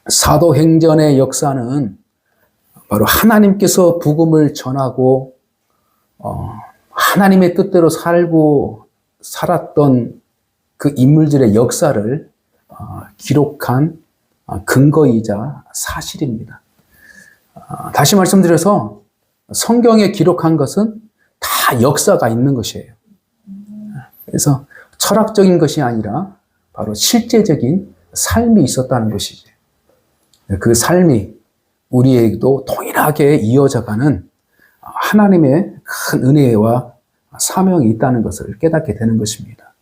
사도행전의 역사는 바로 하나님께서 복음을 전하고 하나님의 뜻대로 살고 살았던 그 인물들의 역사를 기록한 근거이자 사실입니다. 다시 말씀드려서 성경에 기록한 것은 다 역사가 있는 것이에요. 그래서 철학적인 것이 아니라 바로 실제적인 삶이 있었다는 것이죠. 그 삶이 우리에게도 동일하게 이어져가는 하나님의 큰 은혜와 사명이 있다는 것을 깨닫게 되는 것입니다.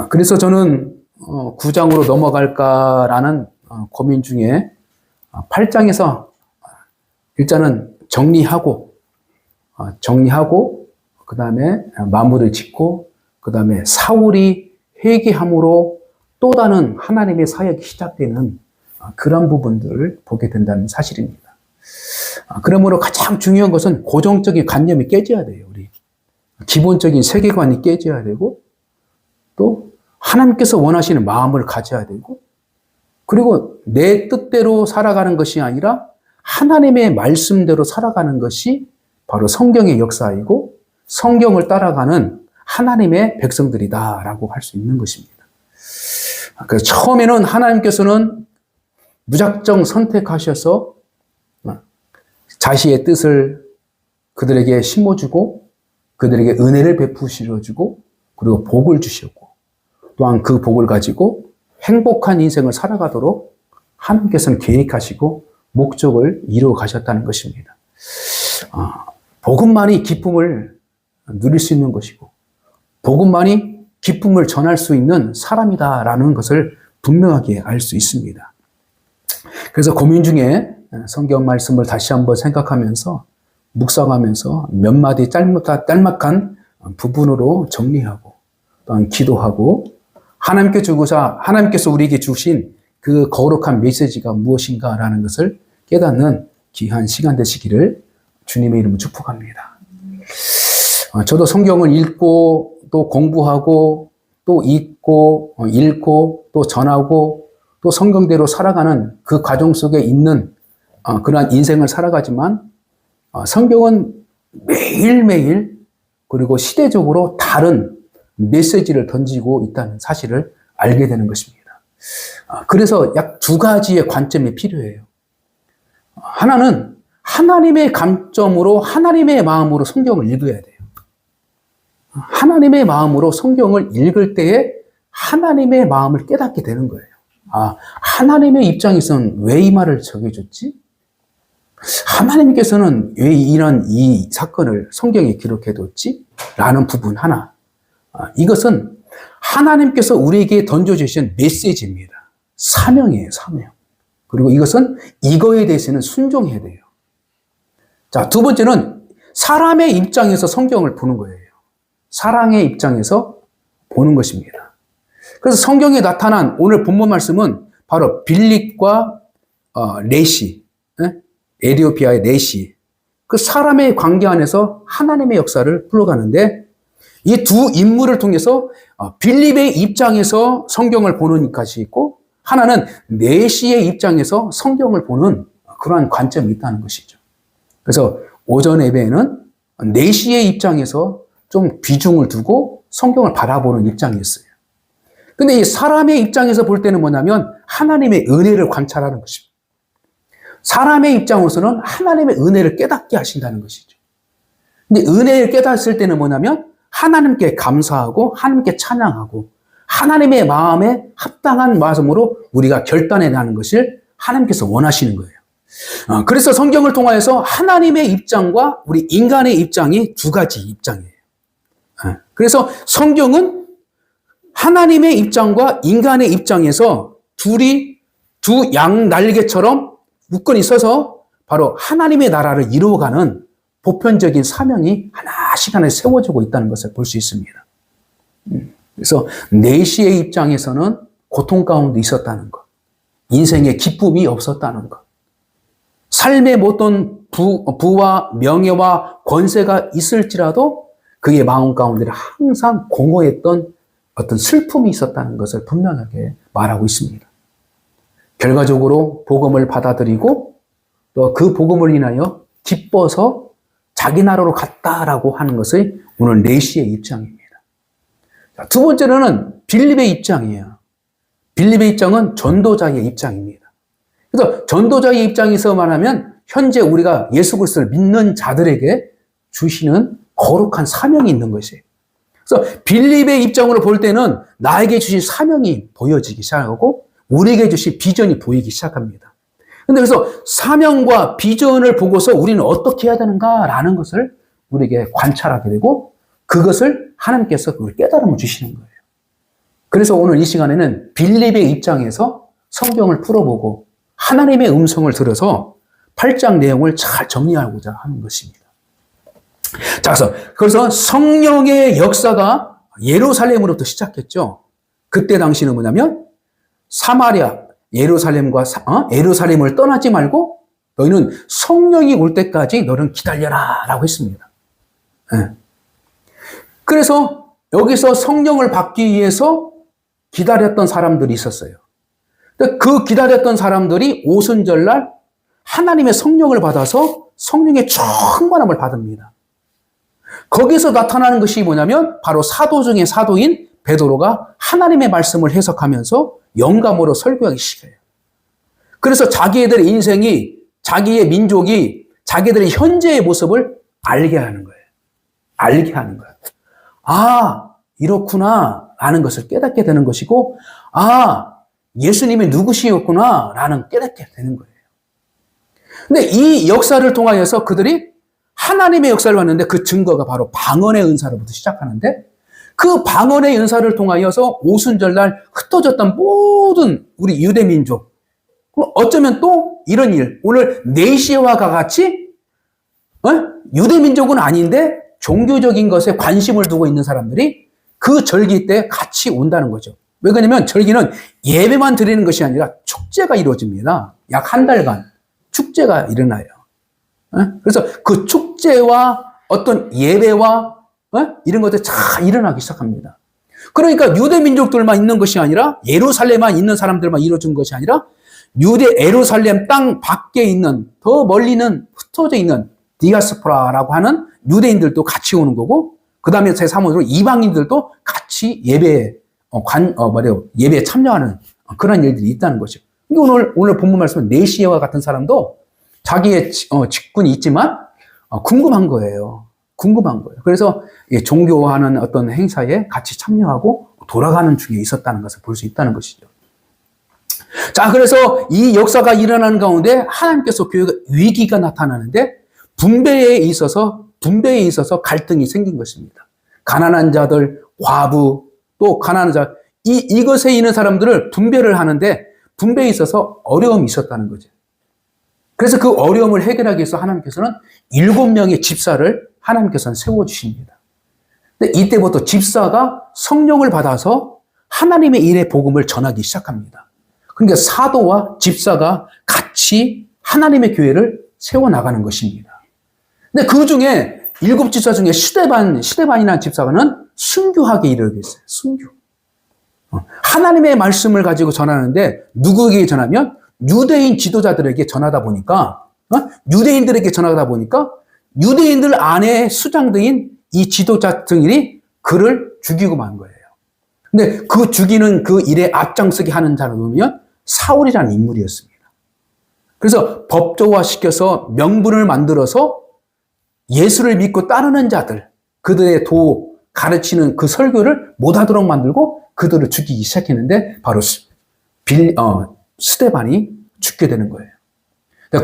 그래서 저는 9장으로 넘어갈까라는 고민 중에 8장에서 일단은 정리하고 그 다음에 마무리를 짓고 그 다음에 사울이 회개함으로 또 다른 하나님의 사역이 시작되는 그런 부분들을 보게 된다는 사실입니다. 그러므로 가장 중요한 것은 고정적인 관념이 깨져야 돼요. 우리 기본적인 세계관이 깨져야 되고 또 하나님께서 원하시는 마음을 가져야 되고 그리고 내 뜻대로 살아가는 것이 아니라 하나님의 말씀대로 살아가는 것이 바로 성경의 역사이고 성경을 따라가는 하나님의 백성들이다라고 할 수 있는 것입니다. 그래서 처음에는 하나님께서는 무작정 선택하셔서 자신의 뜻을 그들에게 심어주고 그들에게 은혜를 베푸시려주고 그리고 복을 주셨고 또한 그 복을 가지고 행복한 인생을 살아가도록 하나님께서는 계획하시고 목적을 이루어 가셨다는 것입니다. 복음만이 기쁨을 누릴 수 있는 것이고 복음만이 기쁨을 전할 수 있는 사람이다라는 것을 분명하게 알 수 있습니다. 그래서 고민 중에 성경 말씀을 다시 한번 생각하면서 묵상하면서 몇 마디 짤막한 부분으로 정리하고 또한 기도하고 하나님께서 우리에게 주신 그 거룩한 메시지가 무엇인가라는 것을 깨닫는 귀한 시간 되시기를 주님의 이름으로 축복합니다. 저도 성경을 읽고 또 공부하고 또 읽고 또 전하고 또 성경대로 살아가는 그 과정 속에 있는 그러한 인생을 살아가지만 성경은 매일매일 그리고 시대적으로 다른 메시지를 던지고 있다는 사실을 알게 되는 것입니다. 그래서 약 두 가지의 관점이 필요해요. 하나는 하나님의 관점으로 하나님의 마음으로 성경을 읽어야 돼요. 하나님의 마음으로 성경을 읽을 때에 하나님의 마음을 깨닫게 되는 거예요. 하나님의 입장에서는 왜 이 말을 적어줬지? 하나님께서는 왜 이 사건을 성경에 기록해뒀지? 라는 부분 하나. 이것은 하나님께서 우리에게 던져주신 메시지입니다. 사명이에요, 사명. 그리고 이것은 이거에 대해서는 순종해야 돼요. 자, 두 번째는 사람의 입장에서 성경을 보는 거예요. 사랑의 입장에서 보는 것입니다. 그래서 성경에 나타난 오늘 본문 말씀은 바로 빌립과 레시, 에티오피아의 레시, 그 사람의 관계 안에서 하나님의 역사를 풀어가는데 이 두 인물을 통해서 빌립의 입장에서 성경을 보는 것이 있고 하나는 레시의 입장에서 성경을 보는 그러한 관점이 있다는 것이죠. 그래서 오전 예배에는 레시의 입장에서 좀 비중을 두고 성경을 바라보는 입장이었어요. 근데 이 사람의 입장에서 볼 때는 뭐냐면 하나님의 은혜를 관찰하는 것입니다. 사람의 입장으로서는 하나님의 은혜를 깨닫게 하신다는 것이죠. 근데 은혜를 깨닫을 때는 뭐냐면 하나님께 감사하고 하나님께 찬양하고 하나님의 마음에 합당한 마음으로 우리가 결단해 나가는 것을 하나님께서 원하시는 거예요. 그래서 성경을 통하여서 하나님의 입장과 우리 인간의 입장이 두 가지 입장이에요. 그래서 성경은 하나님의 입장과 인간의 입장에서 둘이 두 양 날개처럼 묶어 있어서 바로 하나님의 나라를 이루어가는 보편적인 사명이 하나씩 하나씩 세워지고 있다는 것을 볼 수 있습니다. 그래서 내시의 입장에서는 고통 가운데 있었다는 것, 인생에 기쁨이 없었다는 것, 삶에 어떤 부와 명예와 권세가 있을지라도 그의 마음 가운데 항상 공허했던 어떤 슬픔이 있었다는 것을 분명하게 말하고 있습니다. 결과적으로 복음을 받아들이고 또 그 복음을 인하여 기뻐서 자기 나라로 갔다라고 하는 것이 오늘 내시의 입장입니다. 두 번째로는 빌립의 입장이에요. 빌립의 입장은 전도자의 입장입니다. 그래서 전도자의 입장에서 말하면 현재 우리가 예수 그리스도를 믿는 자들에게 주시는 거룩한 사명이 있는 것이에요. 그래서 빌립의 입장으로 볼 때는 나에게 주신 사명이 보여지기 시작하고 우리에게 주신 비전이 보이기 시작합니다. 근데 그래서 사명과 비전을 보고서 우리는 어떻게 해야 되는가라는 것을 우리에게 관찰하게 되고 그것을 하나님께서 그걸 깨달음을 주시는 거예요. 그래서 오늘 이 시간에는 빌립의 입장에서 성경을 풀어보고 하나님의 음성을 들어서 8장 내용을 잘 정리하고자 하는 것입니다. 자, 그래서 성령의 역사가 예루살렘으로부터 시작했죠. 그때 당시는 뭐냐면 사마리아, 예루살렘을 떠나지 말고 너희는 성령이 올 때까지 너는 기다려라 라고 했습니다. 네. 그래서 여기서 성령을 받기 위해서 기다렸던 사람들이 있었어요. 그 기다렸던 사람들이 오순절날 하나님의 성령을 받아서 성령의 충만함을 받습니다. 거기서 나타나는 것이 뭐냐면 바로 사도 중에 사도인 베드로가 하나님의 말씀을 해석하면서 영감으로 설교하기 시작해요. 그래서 자기들의 인생이, 자기의 민족이, 자기들의 현재의 모습을 알게 하는 거예요. 알게 하는 거예요. 아, 이렇구나 라는 것을 깨닫게 되는 것이고, 아, 예수님이 누구시였구나 라는 깨닫게 되는 거예요. 근데 이 역사를 통하여서 그들이 하나님의 역사를 봤는데 그 증거가 바로 방언의 은사로부터 시작하는데 그 방언의 은사를 통하여서 오순절날 흩어졌던 모든 우리 유대민족, 어쩌면 또 이런 일, 오늘 내시와 같이 유대민족은 아닌데 종교적인 것에 관심을 두고 있는 사람들이 그 절기 때 같이 온다는 거죠. 왜 그러냐면 절기는 예배만 드리는 것이 아니라 축제가 이루어집니다. 약 한 달간 축제가 일어나요. 그래서 그 축제와 어떤 예배와 이런 것들이 다 일어나기 시작합니다. 그러니까 유대 민족들만 있는 것이 아니라 예루살렘만 있는 사람들만 이루어진 것이 아니라 유대 예루살렘 땅 밖에 있는 더 멀리는 흩어져 있는 디아스포라라고 하는 유대인들도 같이 오는 거고 그 다음에 제3호로 이방인들도 같이 예배에 예배에 참여하는 그런 일들이 있다는 거죠. 오늘 본문 말씀은 네시아와 같은 사람도 자기의 직분이 있지만 궁금한 거예요. 궁금한 거예요. 그래서 종교하는 어떤 행사에 같이 참여하고 돌아가는 중에 있었다는 것을 볼 수 있다는 것이죠. 자, 그래서 이 역사가 일어나는 가운데 하나님께서 교회가 위기가 나타나는데 분배에 있어서 갈등이 생긴 것입니다. 가난한 자들, 과부, 또 가난한 자, 이것에 있는 사람들을 분배를 하는데 분배에 있어서 어려움이 있었다는 거죠. 그래서 그 어려움을 해결하기 위해서 하나님께서는 7명의 집사를 하나님께서는 세워주십니다. 근데 이때부터 집사가 성령을 받아서 하나님의 일의 복음을 전하기 시작합니다. 그러니까 사도와 집사가 같이 하나님의 교회를 세워나가는 것입니다. 근데 그 중에 7집사 중에 시데반이라는 집사가는 순교하게 이르겠어요. 순교. 하나님의 말씀을 가지고 전하는데 누구에게 전하면 유대인 지도자들에게 전하다 보니까 유대인들 안에 수장들인 이 지도자들이 그를 죽이고 만 거예요. 근데 그 죽이는 그 일에 앞장서게 하는 자를 보면 사울이라는 인물이었습니다. 그래서 법조화시켜서 명분을 만들어서 예수를 믿고 따르는 자들, 그들의 가르치는 그 설교를 못하도록 만들고 그들을 죽이기 시작했는데 바로 스데반이 죽게 되는 거예요.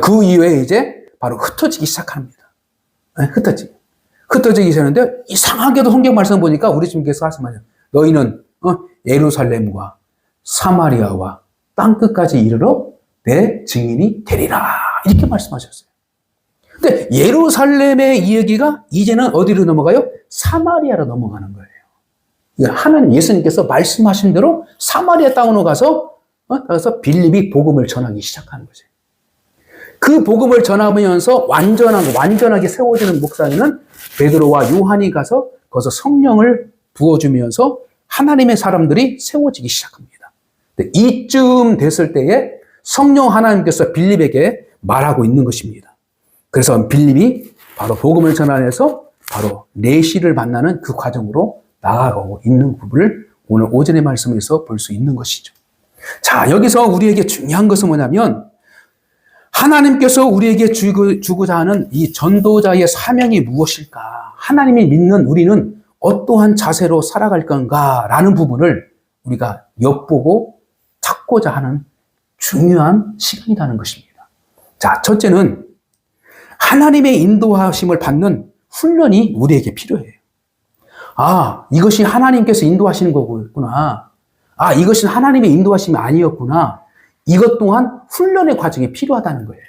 그 이후에 이제 바로 흩어지기 시작합니다. 흩어지기 시작하는데 이상하게도 성경 말씀 보니까 우리 주님께서 말씀하세요. 너희는 예루살렘과 사마리아와 땅끝까지 이르러 내 증인이 되리라. 이렇게 말씀하셨어요. 근데 예루살렘의 이야기가 이제는 어디로 넘어가요? 사마리아로 넘어가는 거예요. 하나님 예수님께서 말씀하신 대로 사마리아 땅으로 가서 빌립이 복음을 전하기 시작하는 거죠. 그 복음을 전하면서 완전하게 세워지는 목사님은 베드로와 요한이 가서 거기서 성령을 부어주면서 하나님의 사람들이 세워지기 시작합니다. 이쯤 됐을 때에 성령 하나님께서 빌립에게 말하고 있는 것입니다. 그래서 빌립이 바로 복음을 전하면서 바로 내시를 만나는 그 과정으로 나아가고 있는 부분을 오늘 오전의 말씀에서 볼 수 있는 것이죠. 자, 여기서 우리에게 중요한 것은 뭐냐면 하나님께서 우리에게 주고자 하는 이 전도자의 사명이 무엇일까? 하나님이 믿는 우리는 어떠한 자세로 살아갈 건가라는 부분을 우리가 엿보고 찾고자 하는 중요한 시간이라는 것입니다. 자, 첫째는 하나님의 인도하심을 받는 훈련이 우리에게 필요해요. 아, 이것이 하나님께서 인도하시는 거구나. 아, 이것은 하나님의 인도하심이 아니었구나. 이것 또한 훈련의 과정이 필요하다는 거예요.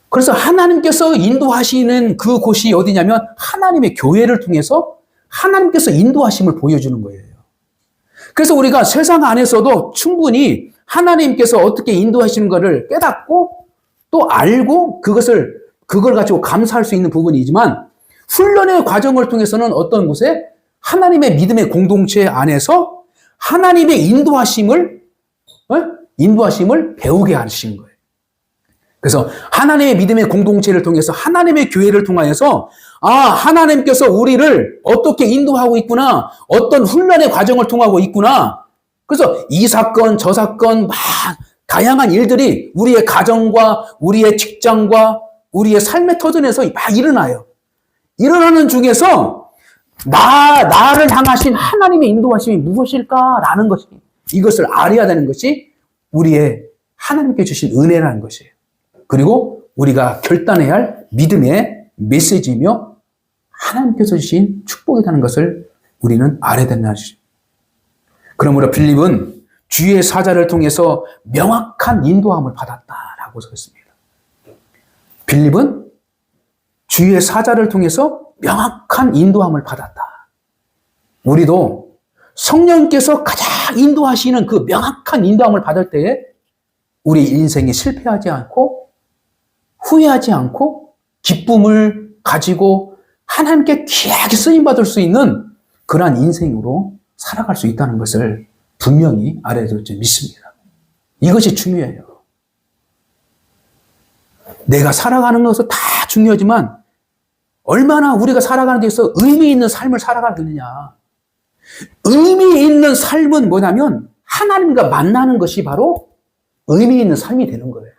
그래서 하나님께서 인도하시는 그 곳이 어디냐면 하나님의 교회를 통해서 하나님께서 인도하심을 보여주는 거예요. 그래서 우리가 세상 안에서도 충분히 하나님께서 어떻게 인도하시는 것을 깨닫고 또 알고 그걸 가지고 감사할 수 있는 부분이지만 훈련의 과정을 통해서는 어떤 곳에 하나님의 믿음의 공동체 안에서 하나님의 인도하심을 배우게 하시는 거예요. 그래서 하나님의 믿음의 공동체를 통해서 하나님의 교회를 통하여서 하나님께서 우리를 어떻게 인도하고 있구나. 어떤 훈련의 과정을 통하고 있구나. 그래서 이 사건, 저 사건, 다양한 일들이 우리의 가정과 우리의 직장과 우리의 삶의 터전에서 막 일어나요. 일어나는 중에서 나를 향하신 하나님의 인도하심이 무엇일까라는 것이 이것을 알아야 되는 것이 우리의 하나님께 주신 은혜라는 것이에요. 그리고 우리가 결단해야 할 믿음의 메시지이며 하나님께서 주신 축복이라는 것을 우리는 알아야 된다는 것이죠. 그러므로 빌립은 주의 사자를 통해서 명확한 인도함을 받았다라고 썼습니다. 빌립은 주의 사자를 통해서 명확한 인도함을 받았다. 우리도 성령께서 가장 인도하시는 그 명확한 인도함을 받을 때에 우리 인생에 실패하지 않고 후회하지 않고 기쁨을 가지고 하나님께 귀하게 쓰임받을 수 있는 그러한 인생으로 살아갈 수 있다는 것을 분명히 알아야 될 줄 믿습니다. 이것이 중요해요. 내가 살아가는 것은 다 중요하지만 얼마나 우리가 살아가는 데 있어서 의미 있는 삶을 살아가느냐. 의미 있는 삶은 뭐냐면 하나님과 만나는 것이 바로 의미 있는 삶이 되는 거예요.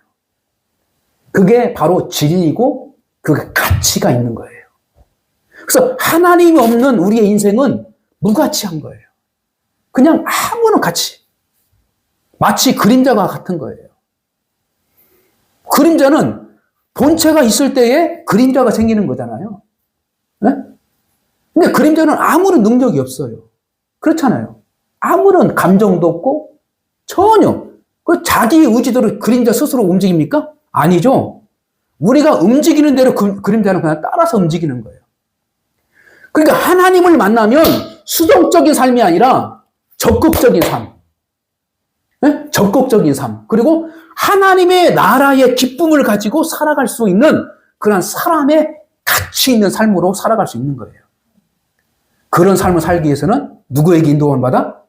그게 바로 진리고 그 가치가 있는 거예요. 그래서 하나님이 없는 우리의 인생은 무가치한 거예요. 그냥 아무런 가치. 마치 그림자가 같은 거예요. 그림자는 본체가 있을 때에 그림자가 생기는 거잖아요. 네? 근데 그림자는 아무런 능력이 없어요. 그렇잖아요. 아무런 감정도 없고 전혀 그 자기 의지대로 그림자 스스로 움직입니까? 아니죠. 우리가 움직이는 대로 그림자는 그냥 따라서 움직이는 거예요. 그러니까 하나님을 만나면 수동적인 삶이 아니라 적극적인 삶. 네? 적극적인 삶. 그리고 하나님의 나라의 기쁨을 가지고 살아갈 수 있는 그런 사람의 가치 있는 삶으로 살아갈 수 있는 거예요. 그런 삶을 살기 위해서는 누구에게 인도함을 받아?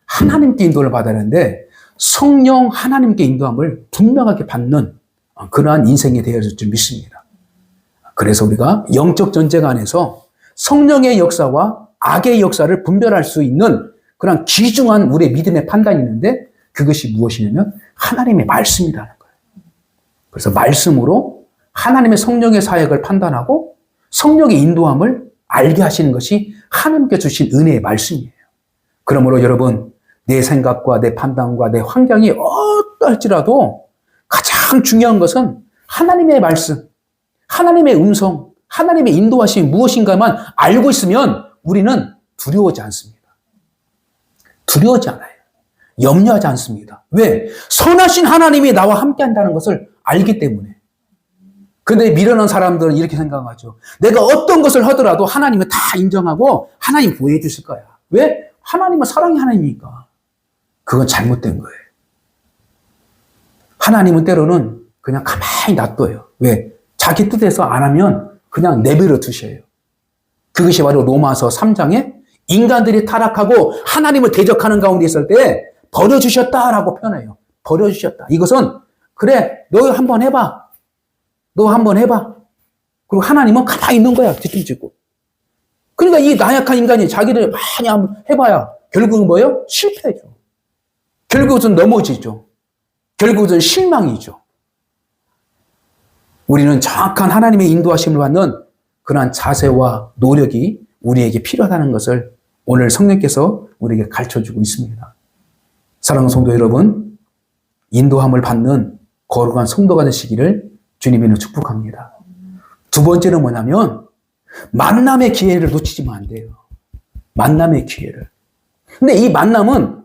하나님께 인도를 받아야 하는데 성령 하나님께 인도함을 분명하게 받는 그러한 인생이 되어질 줄 믿습니다. 그래서 우리가 영적 전쟁 안에서 성령의 역사와 악의 역사를 분별할 수 있는 그런 귀중한 우리의 믿음의 판단이 있는데 그것이 무엇이냐면 하나님의 말씀이라는 거예요. 그래서 말씀으로 하나님의 성령의 사역을 판단하고 성령의 인도함을 알게 하시는 것이 하나님께 주신 은혜의 말씀이에요. 그러므로 여러분, 내 생각과 내 판단과 내 환경이 어떨지라도 가장 중요한 것은 하나님의 말씀, 하나님의 음성, 하나님의 인도하심이 무엇인가만 알고 있으면 우리는 두려워하지 않습니다. 두려워하지 않아요. 염려하지 않습니다. 왜? 선하신 하나님이 나와 함께 한다는 것을 알기 때문에. 그런데 미련한 사람들은 이렇게 생각하죠. 내가 어떤 것을 하더라도 하나님은 다 인정하고 하나님 보호해 주실 거야. 왜? 하나님은 사랑의 하나님이니까. 그건 잘못된 거예요. 하나님은 때로는 그냥 가만히 놔둬요. 왜? 자기 뜻에서 안 하면 그냥 내버려 두셔요. 그것이 바로 로마서 3장에 인간들이 타락하고 하나님을 대적하는 가운데 있을 때 버려주셨다라고 표현해요. 버려주셨다. 이것은 그래, 너 한번 해봐. 너 한번 해봐. 그리고 하나님은 가만히 있는 거야. 뒤뚱짓고. 그러니까 이 나약한 인간이 자기를 많이 한번 해봐야 결국은 뭐예요? 실패죠. 결국은 넘어지죠. 결국은 실망이죠. 우리는 정확한 하나님의 인도하심을 받는 그러한 자세와 노력이 우리에게 필요하다는 것을 오늘 성령께서 우리에게 가르쳐주고 있습니다. 사랑하는 성도 여러분, 인도함을 받는 거룩한 성도가 되시기를 주님으로 축복합니다. 두 번째는 뭐냐면 만남의 기회를 놓치시면 안 돼요. 만남의 기회를. 근데 이 만남은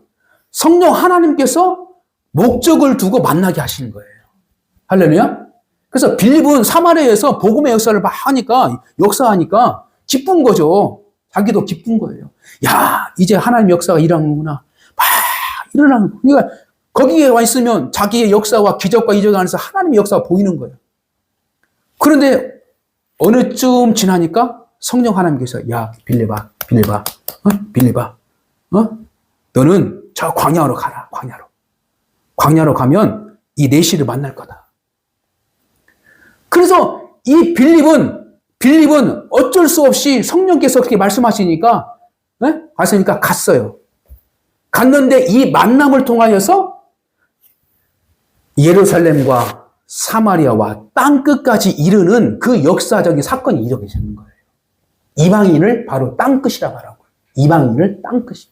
성령 하나님께서 목적을 두고 만나게 하시는 거예요. 할렐루야? 그래서 빌립은 사마리아에서 복음의 역사를 막 하니까, 역사하니까 기쁜 거죠. 자기도 기쁜 거예요. 야, 이제 하나님 역사가 일어나는구나. 막 일어나는 거. 그러니까 거기에 와 있으면 자기의 역사와 기적과 이적 안에서 하나님의 역사가 보이는 거예요. 그런데 어느 쯤 지나니까 성령 하나님께서 야, 빌립아, 너는 저 광야로 가라, 광야로. 광야로 가면 이 내시를 만날 거다. 그래서 이 빌립은 어쩔 수 없이 성령께서 그렇게 말씀하시니까, 갔으니까 갔어요. 갔는데 이 만남을 통하여서 예루살렘과 사마리아와 땅끝까지 이르는 그 역사적인 사건이 일어나는 거예요. 이방인을 바로 땅끝이라고 하라고요. 이방인을 땅끝이.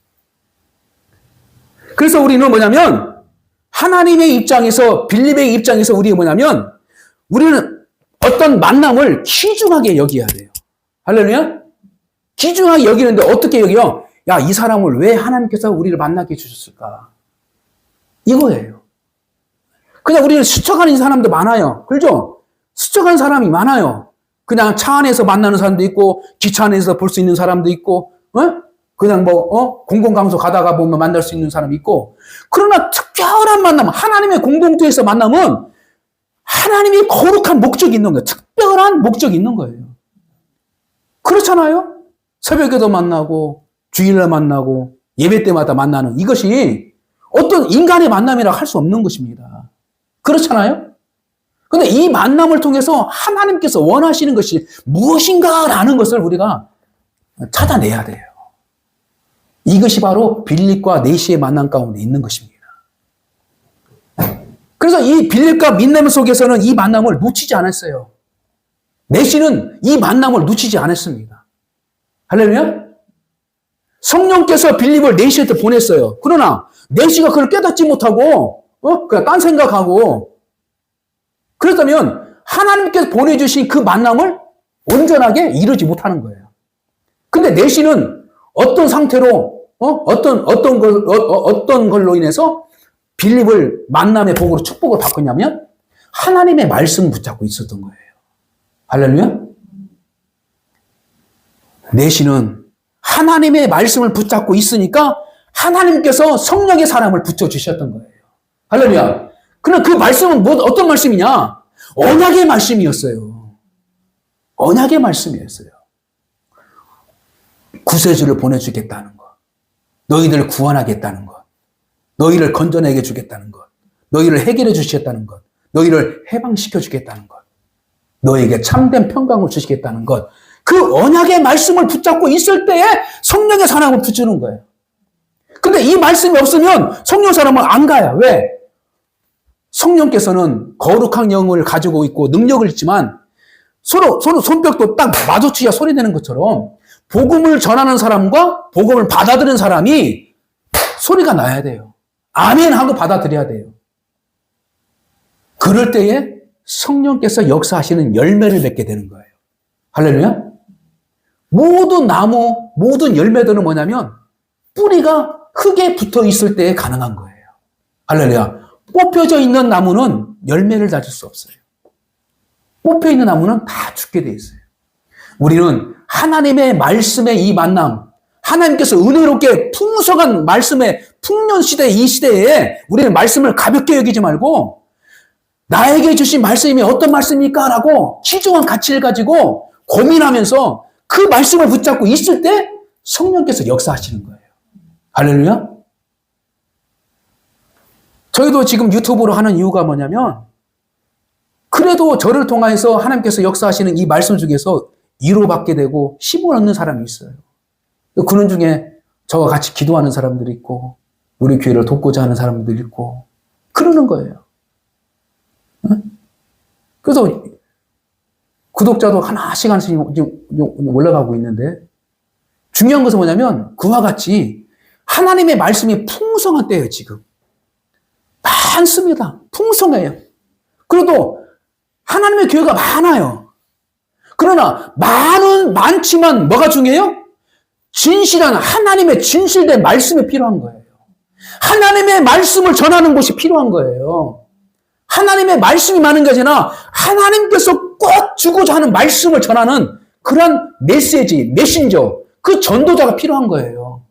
그래서 우리는 뭐냐면 하나님의 입장에서, 빌립의 입장에서 우리가 뭐냐면 우리는 어떤 만남을 귀중하게 여겨야 돼요. 할렐루야? 귀중하게 여기는데 어떻게 여겨요? 야, 이 사람을 왜 하나님께서 우리를 만나게 해주셨을까? 이거예요. 그냥 우리는 스쳐가는 사람도 많아요. 그렇죠? 스쳐가는 사람이 많아요. 그냥 차 안에서 만나는 사람도 있고, 기차 안에서 볼 수 있는 사람도 있고, 그냥 공공장소 가다가 보면 만날 수 있는 사람이 있고, 그러나 특별한 만남, 하나님의 공동체에서 만나면 하나님이 거룩한 목적이 있는 거예요. 특별한 목적이 있는 거예요. 그렇잖아요? 새벽에도 만나고, 주일날 만나고, 예배 때마다 만나는 이것이 어떤 인간의 만남이라 할 수 없는 것입니다. 그렇잖아요? 근데 이 만남을 통해서 하나님께서 원하시는 것이 무엇인가라는 것을 우리가 찾아내야 돼요. 이것이 바로 빌립과 내시의 만남 가운데 있는 것입니다. 그래서 이 빌립과 민남 속에서는 이 만남을 놓치지 않았어요. 내시는 이 만남을 놓치지 않았습니다. 할렐루야? 성령께서 빌립을 내시한테 보냈어요. 그러나 내시가 그걸 깨닫지 못하고 그냥 딴 생각하고, 그렇다면 하나님께서 보내주신 그 만남을 온전하게 이루지 못하는 거예요. 근데 내시는 어떤 상태로, 어떤 걸로 인해서 빌립을 만남의 복으로 축복을 바꿨냐면 하나님의 말씀을 붙잡고 있었던 거예요. 할렐루야? 내시는 하나님의 말씀을 붙잡고 있으니까 하나님께서 성령의 사람을 붙여주셨던 거예요. 할렐루야. 그럼 그 말씀은 어떤 말씀이냐? 언약의 말씀이었어요. 언약의 말씀이었어요. 구세주를 보내주겠다는 것. 너희들을 구원하겠다는 것. 너희를 건져내게 주겠다는 것. 너희를 해결해 주시겠다는 것. 너희를 해방시켜 주겠다는 것. 너에게 참된 평강을 주시겠다는 것. 그 언약의 말씀을 붙잡고 있을 때에 성령의 사람을 붙이는 거예요. 근데 이 말씀이 없으면 성령 사람은 안 가요. 왜? 성령께서는 거룩한 영을 가지고 있고 능력을 있지만 서로 손뼉도 딱 마주치야 소리 내는 것처럼 복음을 전하는 사람과 복음을 받아들이는 사람이 소리가 나야 돼요. 아멘 하고 받아들여야 돼요. 그럴 때에 성령께서 역사하시는 열매를 맺게 되는 거예요. 할렐루야? 모든 나무, 모든 열매들은 뭐냐면 뿌리가 흙에 붙어 있을 때에 가능한 거예요. 할렐루야. 뽑혀져 있는 나무는 열매를 맺을 수 없어요. 뽑혀 있는 나무는 다 죽게 돼 있어요. 우리는 하나님의 말씀의 이 만남, 하나님께서 은혜롭게 풍성한 말씀의 풍년시대 이 시대에 우리는 말씀을 가볍게 여기지 말고 나에게 주신 말씀이 어떤 말씀입니까? 라고 귀중한 가치를 가지고 고민하면서 그 말씀을 붙잡고 있을 때 성령께서 역사하시는 거예요. 할렐루야? 저희도 지금 유튜브로 하는 이유가 뭐냐면, 그래도 저를 통해서 하나님께서 역사하시는 이 말씀 중에서 위로받게 되고 힘을 얻는 사람이 있어요. 그런 중에 저와 같이 기도하는 사람들이 있고, 우리 교회를 돕고자 하는 사람들이 있고, 그러는 거예요. 그래서 구독자도 하나씩 하나씩 올라가고 있는데, 중요한 것은 뭐냐면 그와 같이 하나님의 말씀이 풍성한 때예요. 지금 많습니다. 풍성해요. 그래도 하나님의 교회가 많아요. 그러나 많지만 뭐가 중요해요? 진실한 하나님의 진실된 말씀이 필요한 거예요. 하나님의 말씀을 전하는 곳이 필요한 거예요. 하나님의 말씀이 많은 게 아니라 하나님께서 꼭 주고자 하는 말씀을 전하는 그런 메신저, 그 전도자가 필요한 거예요.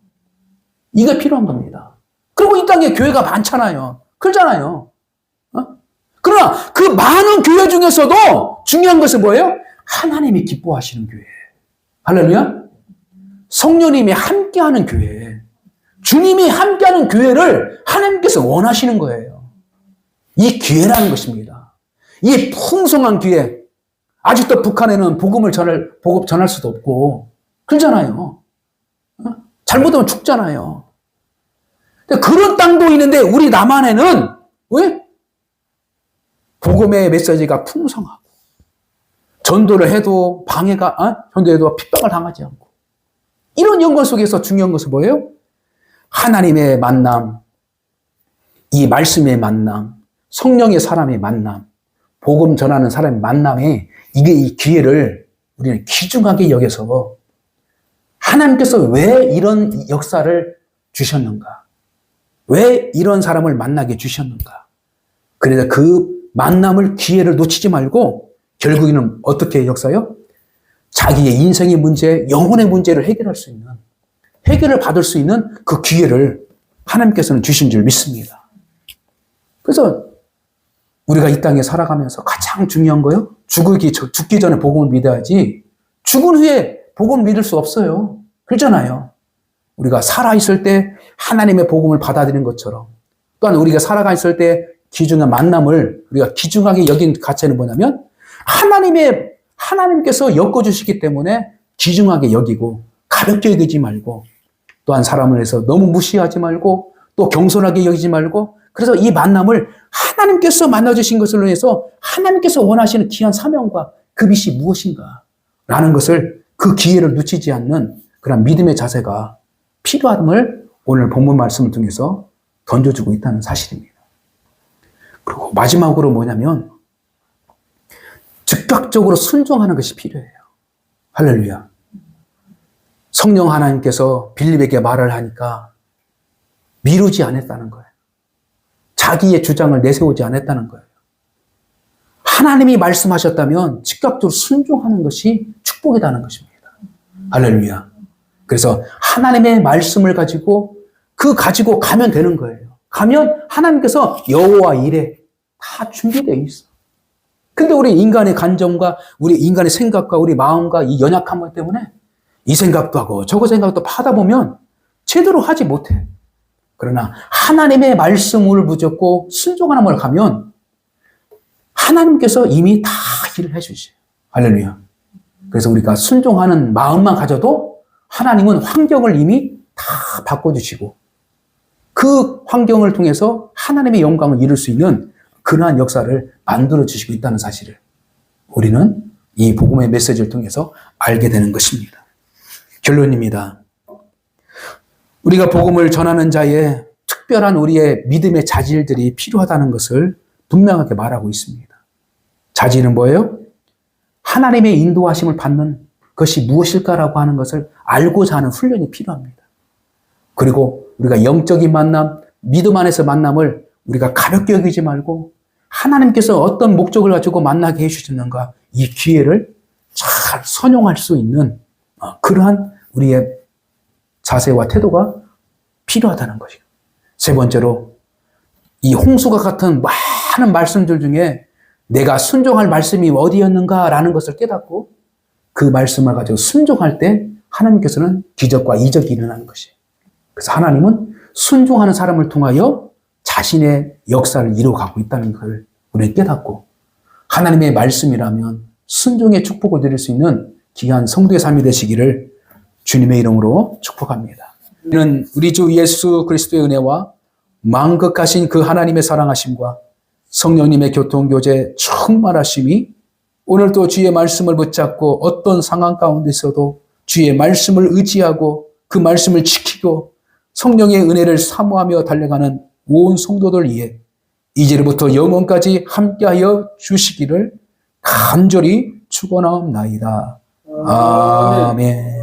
이게 필요한 겁니다. 그리고 이 땅에 교회가 많잖아요. 그렇잖아요. 그러나 그 많은 교회 중에서도 중요한 것은 뭐예요? 하나님이 기뻐하시는 교회. 할렐루야. 성령님이 함께하는 교회. 주님이 함께하는 교회를 하나님께서 원하시는 거예요. 이 기회라는 것입니다. 이 풍성한 기회. 아직도 북한에는 복음 전할 수도 없고, 그러잖아요. 잘못하면 죽잖아요. 그런 땅도 있는데, 우리 남한에는, 왜? 복음의 메시지가 풍성하고, 전도를 해도 전도해도 핍박을 당하지 않고, 이런 연관 속에서 중요한 것은 뭐예요? 하나님의 만남, 이 말씀의 만남, 성령의 사람의 만남, 복음 전하는 사람의 만남에 이 기회를 우리는 귀중하게 여겨서 하나님께서 왜 이런 역사를 주셨는가? 왜 이런 사람을 만나게 주셨는가? 그래서 그 만남을 기회를 놓치지 말고 결국에는 어떻게 역사요? 자기의 인생의 문제, 영혼의 문제를 해결을 받을 수 있는 그 기회를 하나님께서는 주신 줄 믿습니다. 그래서 우리가 이 땅에 살아가면서 가장 중요한 거요? 죽기 전에 복음을 믿어야지 죽은 후에 복음을 믿을 수 없어요. 그렇잖아요. 우리가 살아있을 때 하나님의 복음을 받아들이는 것처럼, 또한 우리가 살아가 있을 때 귀중한 만남을 우리가 귀중하게 여긴 가치는 뭐냐면 하나님께서 엮어주시기 때문에 귀중하게 여기고 가볍게 여기지 말고, 또한 사람을 해서 너무 무시하지 말고 또 경솔하게 여기지 말고, 그래서 이 만남을 하나님께서 만나주신 것을 위해서 하나님께서 원하시는 귀한 사명과 그 빛이 무엇인가 라는 것을, 그 기회를 놓치지 않는 그런 믿음의 자세가 필요함을 오늘 본문 말씀을 통해서 던져주고 있다는 사실입니다. 그리고 마지막으로 뭐냐면 즉각적으로 순종하는 것이 필요해요. 할렐루야. 성령 하나님께서 빌립에게 말을 하니까 미루지 않았다는 거예요. 자기의 주장을 내세우지 않았다는 거예요. 하나님이 말씀하셨다면 즉각적으로 순종하는 것이 축복이라는 것입니다. 할렐루야. 그래서 하나님의 말씀을 가지고 가면 되는 거예요. 가면 하나님께서 여호와 이레 다 준비되어 있어. 근데 우리 인간의 감정과 우리 인간의 생각과 우리 마음과 이 연약한 것 때문에 이 생각도 하고 저거 생각도 하다 보면 제대로 하지 못해. 그러나 하나님의 말씀을 붙잡고 순종하는 가면 하나님께서 이미 다 일을 해주세요. 할렐루야. 그래서 우리가 순종하는 마음만 가져도 하나님은 환경을 이미 다 바꿔주시고 그 환경을 통해서 하나님의 영광을 이룰 수 있는 그러한 역사를 만들어주시고 있다는 사실을 우리는 이 복음의 메시지를 통해서 알게 되는 것입니다. 결론입니다. 우리가 복음을 전하는 자의 특별한 우리의 믿음의 자질들이 필요하다는 것을 분명하게 말하고 있습니다. 자질은 뭐예요? 하나님의 인도하심을 받는 것이 무엇일까라고 하는 것을 알고자 하는 훈련이 필요합니다. 그리고 우리가 영적인 만남, 믿음 안에서 만남을 우리가 가볍게 여기지 말고 하나님께서 어떤 목적을 가지고 만나게 해주셨는가, 이 기회를 잘 선용할 수 있는 그러한 우리의 자세와 태도가 필요하다는 것이에요. 세 번째로, 이 홍수가 같은 많은 말씀들 중에 내가 순종할 말씀이 어디였는가라는 것을 깨닫고 그 말씀을 가지고 순종할 때 하나님께서는 기적과 이적이 일어나는 것이에요. 그래서 하나님은 순종하는 사람을 통하여 자신의 역사를 이루어가고 있다는 것을 우리는 깨닫고 하나님의 말씀이라면 순종의 축복을 드릴 수 있는 귀한 성도의 삶이 되시기를 주님의 이름으로 축복합니다. 우리는 우리 주 예수 그리스도의 은혜와 만극하신 그 하나님의 사랑하심과 성령님의 교통교제 충만하심이 오늘도 주의 말씀을 붙잡고 어떤 상황 가운데서도 주의 말씀을 의지하고 그 말씀을 지키고 성령의 은혜를 사모하며 달려가는 온 성도들 위해 이제부터 영원까지 함께하여 주시기를 간절히 축원하옵나이다. 아멘.